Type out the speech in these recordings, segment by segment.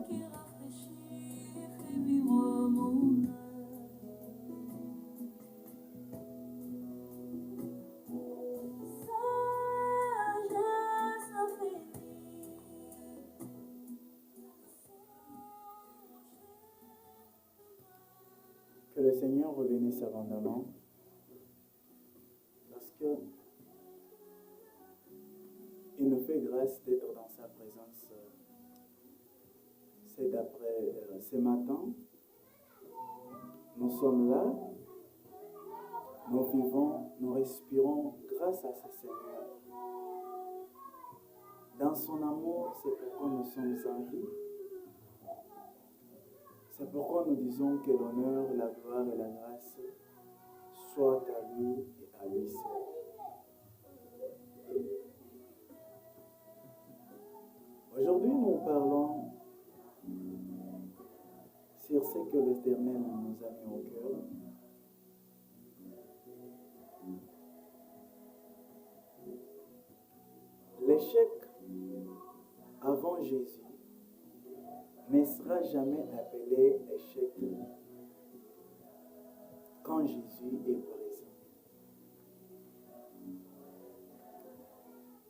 qui rafraîchit, fait vivre mon âme. Sagesse infinie. Que le Seigneur vous bénisse abondamment, parce que il nous fait grâce d'être dans sa présence. C'est d'après ce matin, nous sommes là, nous vivons, nous respirons grâce à ce Seigneur. Dans son amour, c'est pourquoi nous sommes en vie. C'est pourquoi nous disons que l'honneur, la gloire et la grâce soient à lui et à lui seul. Aujourd'hui, nous parlons sur ce que l'Éternel nous a mis au cœur. L'échec avant Jésus ne sera jamais appelé échec quand Jésus est présent.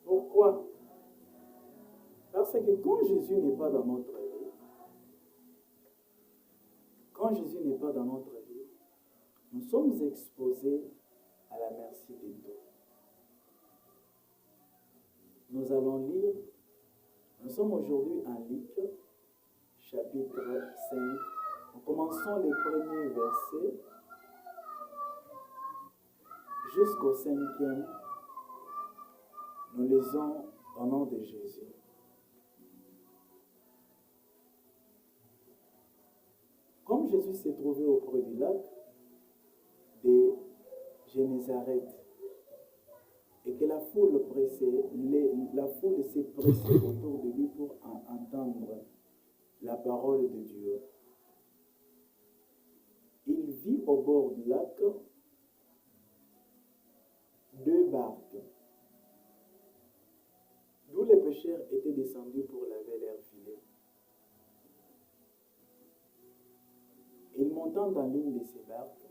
Pourquoi? Parce que quand Jésus n'est pas dans notre vie, nous sommes exposés à la merci de Dieu. Nous allons lire, nous sommes aujourd'hui en Luc, chapitre 5. Nous commençons les premiers versets jusqu'au 5e. Nous lisons au nom de Jésus. Comme Jésus s'est trouvé auprès du lac de Génézareth et que la foule s'est pressée autour de lui pour entendre la parole de Dieu, il vit au bord du lac 2 barques, d'où les pêcheurs étaient descendus pour laver leurs filets. Il montant dans l'une de ces barques,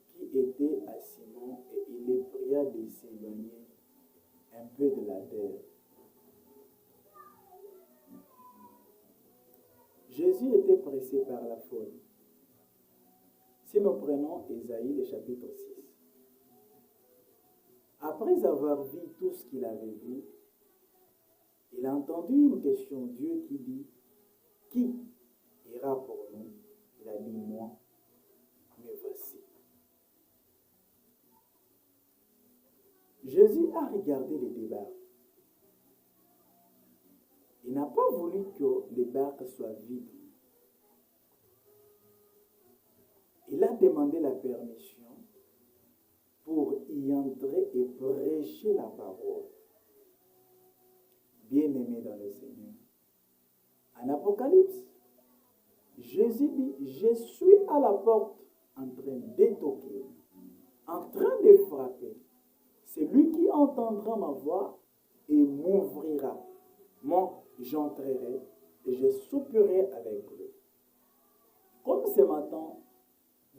qui était à Simon, et il les pria de s'éloigner un peu de la terre. Jésus était pressé par la foule. Si nous prenons Ésaïe, le chapitre 6, après avoir vu tout ce qu'il avait vu, il a entendu une question, Dieu qui dit, qui ira pour nous? Il a dit, moi, me voici. Jésus a regardé les 2 barques. Il n'a pas voulu que les barques soient vides. Il a demandé la permission pour y entrer et prêcher la parole. Bien-aimé dans le Seigneur. En Apocalypse, Jésus dit, je suis à la porte en train de toquer, en train de frapper. Celui qui entendra ma voix et m'ouvrira, moi j'entrerai et je souperai avec lui. Comme ce matin,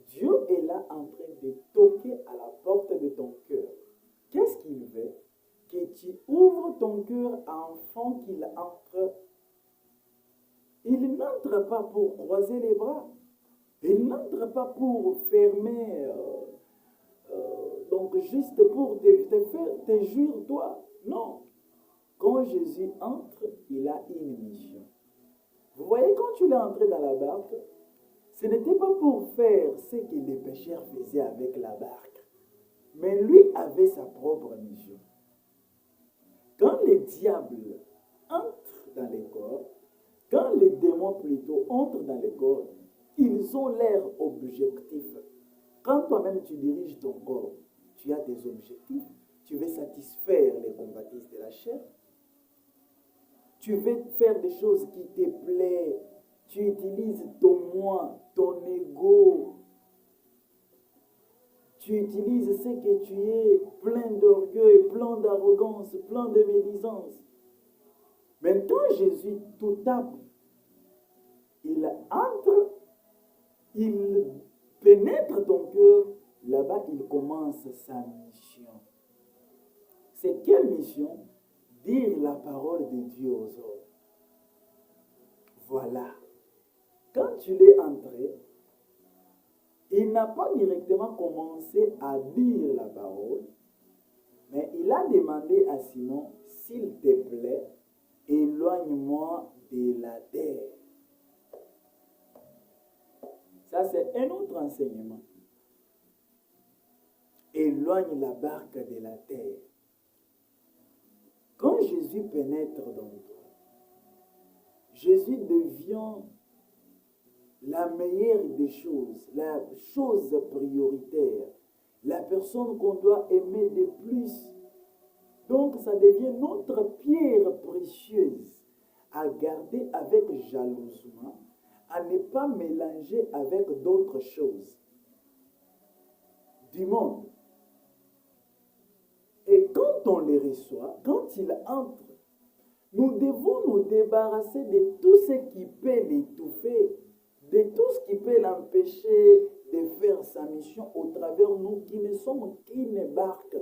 Dieu est là en train de toquer à la porte de ton cœur. Qu'est-ce qu'il veut? Que tu ouvres ton cœur afin qu'il entre. Il n'entre pas pour croiser les bras. Il n'entre pas pour fermer, donc juste pour te jouir toi. Non. Quand Jésus entre, il a une mission. Vous voyez, quand tu l'es entré dans la barque, ce n'était pas pour faire ce que les pécheurs faisaient avec la barque. Mais lui avait sa propre mission. Quand les diables entrent dans les corps, quand les démons plutôt entrent dans les corps, ils ont leur objectif. Quand toi-même tu diriges ton corps, tu as des objectifs. Tu veux satisfaire les convoitises de la chair. Tu veux faire des choses qui te plaisent. Tu utilises ton moi, ton ego. Tu utilises ce que tu es, plein d'orgueil, plein d'arrogance, plein de médisance. Mais quand Jésus tout tape, il entre, il pénètre ton cœur, là-bas il commence sa mission. C'est quelle mission? Dire la parole de Dieu aux hommes. Voilà. Quand tu l'es entré, il n'a pas directement commencé à dire la parole, mais il a demandé à Simon, s'il te plaît, éloigne-moi de la terre. Ça, c'est un autre enseignement. Éloigne la barque de la terre. Quand Jésus pénètre dans toi, Jésus devient la meilleure des choses, la chose prioritaire, la personne qu'on doit aimer de plus. Donc, ça devient notre pierre précieuse à garder avec jalousement, à ne pas mélanger avec d'autres choses du monde. Et quand on les reçoit, quand il entre, nous devons nous débarrasser de tout ce qui peut l'étouffer, de tout ce qui peut l'empêcher de faire sa mission au travers de nous, qui ne sommes qu'une barque,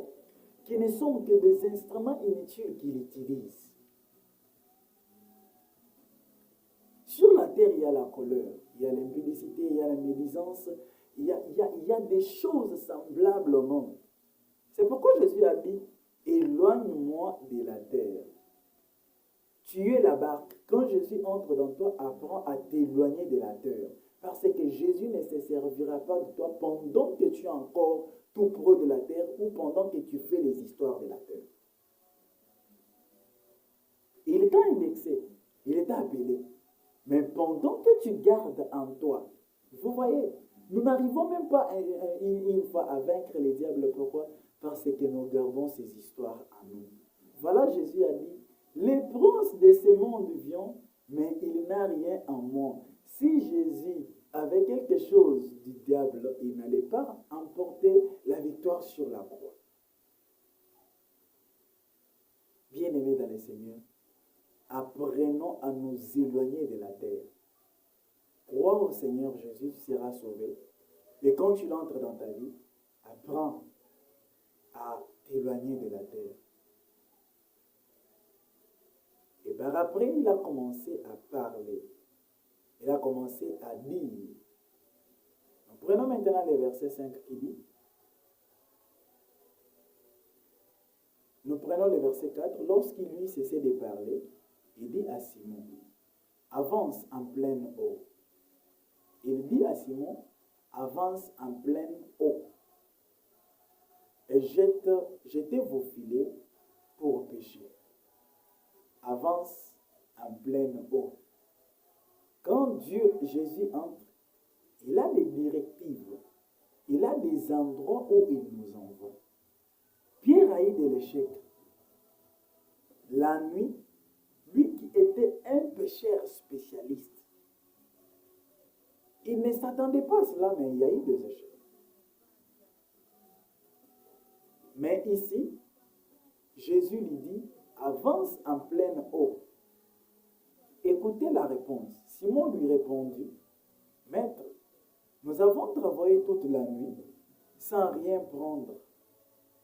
qui ne sommes que des instruments inutiles qu'il utilise. Sur la terre, il y a la colère, il y a l'impudicité, il y a la médisance, il y a des choses semblables au monde. C'est pourquoi Jésus a dit, éloigne-moi de la terre. Tu es la barque. Quand Jésus entre dans toi, apprends à t'éloigner de la terre. Parce que Jésus ne se servira pas de toi pendant que tu es encore tout près de la terre ou pendant que tu fais les histoires de la terre. Il t'a indexé, il t'a appelé. Mais pendant que tu gardes en toi, vous voyez, nous n'arrivons même pas une fois à vaincre les diables. Pourquoi? Parce que nous gardons ces histoires en nous. Voilà, Jésus a dit, les princes de ce monde viennent, mais il n'a rien en moi. Si Jésus avait quelque chose du diable, il n'allait pas emporter la victoire sur la croix. Bien-aimés dans le Seigneur, apprenons à nous éloigner de la terre. Crois au Seigneur Jésus, tu seras sauvé. Et quand tu entres dans ta vie, apprends à t'éloigner de la terre. Et par après, il a commencé à parler. Il a commencé à dire. Donc, prenons maintenant le verset 5 qui dit. Nous prenons le verset 4. Lorsqu'il lui cessait de parler, il dit à Simon, avance en pleine eau. Il dit à Simon, avance en pleine eau. Et jetez vos filets pour pêcher. Avance en pleine eau. Quand Jésus entre, il a des directives, il a des endroits où il nous envoie. Pierre a eu de l'échec. La nuit, lui qui était un pêcheur spécialiste, il ne s'attendait pas à cela, mais il y a eu des échecs. Mais ici, Jésus lui dit, avance en pleine eau. Écoutez la réponse. Simon lui répondit, Maître, nous avons travaillé toute la nuit sans rien prendre.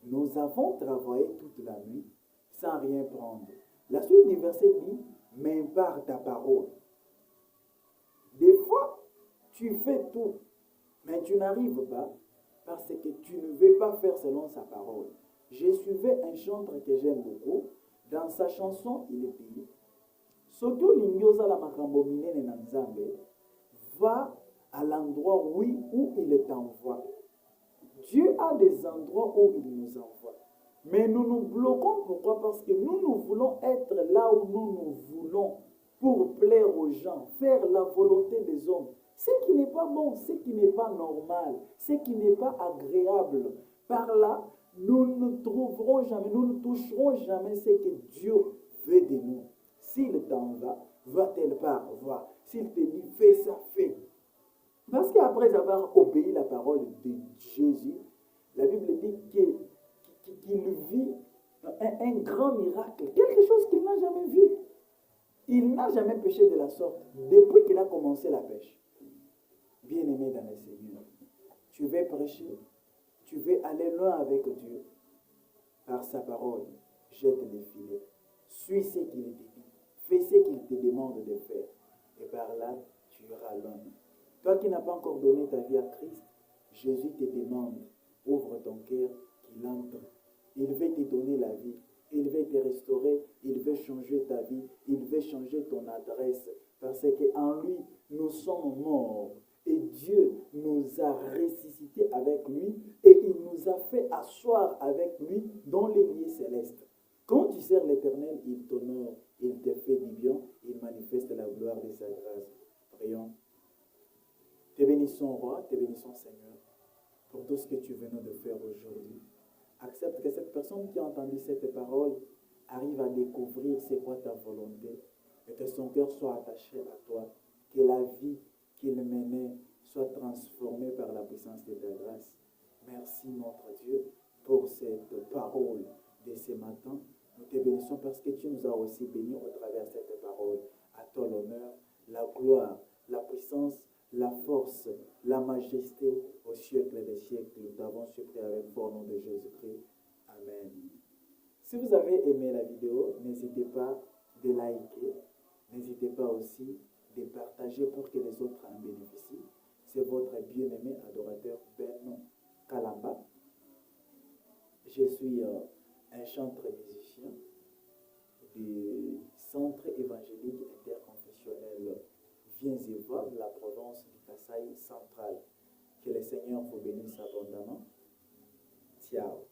Nous avons travaillé toute la nuit sans rien prendre. La suite du verset dit, mais par ta parole. Des fois, tu fais tout, mais tu n'arrives pas parce que tu ne veux pas faire selon sa parole. J'ai suivi un chanteur que j'aime beaucoup. Dans sa chanson, il est dit, Soto lingiosa la makambo minene na nzambe, va à l'endroit, oui, où il t'envoie. Dieu a des endroits où il nous envoie. Mais nous nous bloquons. Pourquoi? Parce que nous voulons être là où nous voulons pour plaire aux gens, faire la volonté des hommes. Ce qui n'est pas bon, ce qui n'est pas normal, ce qui n'est pas agréable. Par là, nous ne trouverons jamais, nous ne toucherons jamais ce que Dieu veut de nous. S'il t'en va telle part, va. S'il te dit, fais ça, fais. Parce qu'après avoir obéi la parole de Jésus, la Bible dit qu'il vit un grand miracle, quelque chose qu'il n'a jamais vu. Il n'a jamais pêché de la sorte depuis qu'il a commencé la pêche. Bien-aimé dans le Seigneur, tu veux prêcher, tu veux aller loin avec Dieu. Par sa parole, jette les filets. Suis ce qu'il te dit. Fais ce qu'il te demande de faire. Et par là, tu iras loin. Toi qui n'as pas encore donné ta vie à Christ, Jésus te demande, ouvre ton cœur, qu'il entre. Il veut te donner la vie. Il veut te restaurer. Il veut changer ta vie. Il veut changer ton adresse. Parce qu'en lui, nous sommes morts. Et Dieu nous a ressuscités avec lui et il nous a fait asseoir avec lui dans les lieux célestes. Quand tu sers l'Éternel, il t'honore, il te fait du bien, il manifeste la gloire de sa grâce. Prions. Te bénissons, Roi, te bénissons, Seigneur, pour tout ce que tu venais de faire aujourd'hui. Accepte que cette personne qui a entendu cette parole arrive à découvrir c'est quoi ta volonté et que son cœur soit attaché à toi, que la vie qu'il menait soit transformée par la puissance de ta grâce. Merci, notre Dieu, pour cette parole de ce matin. Nous te bénissons parce que tu nous as aussi bénis au travers de cette parole. À toi l'honneur, la gloire, la puissance, la force, la majesté au siècle des siècles. Nous t'avons supplié avec fort nom de Jésus-Christ. Amen. Si vous avez aimé la vidéo, n'hésitez pas de liker. N'hésitez pas aussi de partager pour que les autres en bénéficient. C'est votre bien-aimé adorateur Ben Kalamba. Je suis un chanteur musicien du Centre évangélique interconfessionnel Viens et voir de la province du Kasaï central. Que le Seigneur vous bénisse abondamment. Ciao.